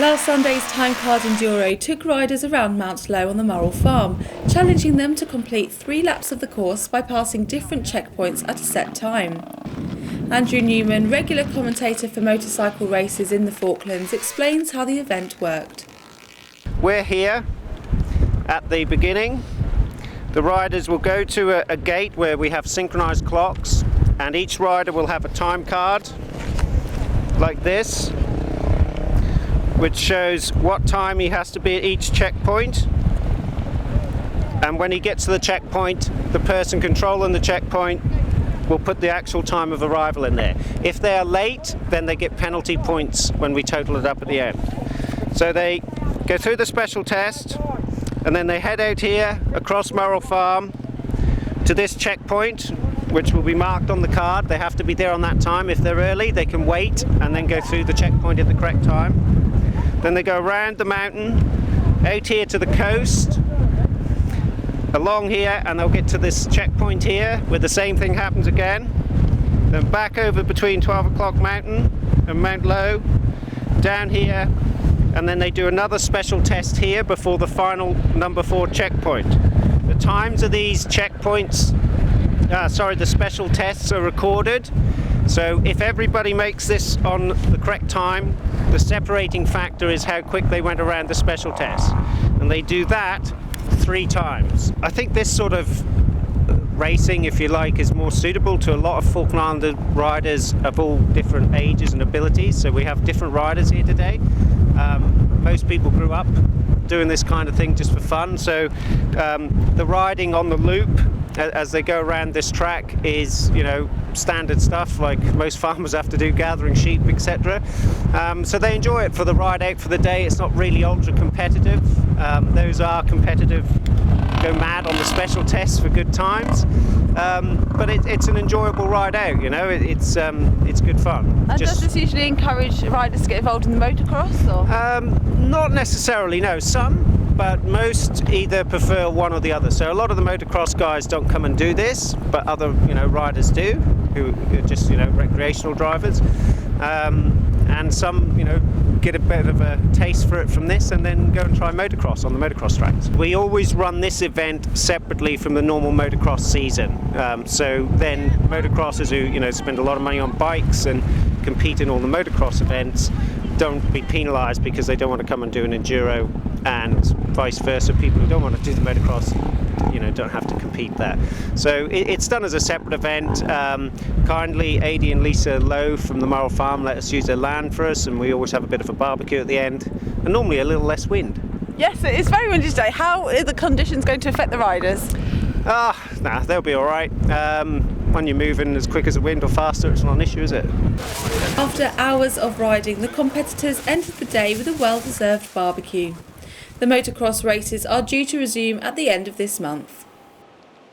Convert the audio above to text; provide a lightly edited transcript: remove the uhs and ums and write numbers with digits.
Last Sunday's Time Card Enduro took riders around Mount Low on the Murrell Farm, challenging them to complete 3 laps of the course by passing different checkpoints at a set time. Andrew Newman, regular commentator for motorcycle races in the Falklands, explains how the event worked. We're here at the beginning. The riders will go to a gate where we have synchronized clocks, and each rider will have a time card like this, which shows what time he has to be at each checkpoint. And when he gets to the checkpoint, the person controlling the checkpoint will put the actual time of arrival in there. If they are late, then they get penalty points when we total it up at the end. So they go through the special test, and then they head out here across Murrell Farm to this checkpoint, which will be marked on the card. They have to be there on that time. If they're early, they can wait and then go through the checkpoint at the correct time. Then they go around the mountain, out here to the coast, along here, and they'll get to this checkpoint here where the same thing happens again. Then back over between 12 o'clock mountain and Mount Low, down here, and then they do another special test here before the final number 4 checkpoint. The times of these checkpoints, the special tests are recorded. So if everybody makes this on the correct time, the separating factor is how quick they went around the special test. And they do that 3 times. I think this sort of racing, if you like, is more suitable to a lot of Falkland Island riders of all different ages and abilities. So we have different riders here today. Most people grew up doing this kind of thing just for fun. So the riding on the loop as they go around this track is, standard stuff like most farmers have to do, gathering sheep, etc. So they enjoy it for the ride out for the day. It's not really ultra competitive. Those are competitive, go mad on the special tests for good times. But it's an enjoyable ride out, it's good fun. And does this usually encourage riders to get involved in the motocross? Or? Not necessarily, no. Some, but most either prefer one or the other. So a lot of the motocross guys don't come and do this, but other riders do, who are just recreational drivers. And some get a bit of a taste for it from this and then go and try motocross on the motocross tracks. We always run this event separately from the normal motocross season. So then motocrossers who spend a lot of money on bikes and compete in all the motocross events don't be penalised because they don't want to come and do an enduro, and vice versa. People who don't want to do the motocross don't have to compete there. So it's done as a separate event. Kindly, Adi and Lisa Lowe from the Murrell Farm let us use their land for us, and we always have a bit of a barbecue at the end, and normally a little less wind. Yes, it's very windy today. How are the conditions going to affect the riders? They'll be all right. When you're moving as quick as the wind or faster, it's not an issue, is it? After hours of riding, the competitors entered the day with a well-deserved barbecue. The motocross races are due to resume at the end of this month.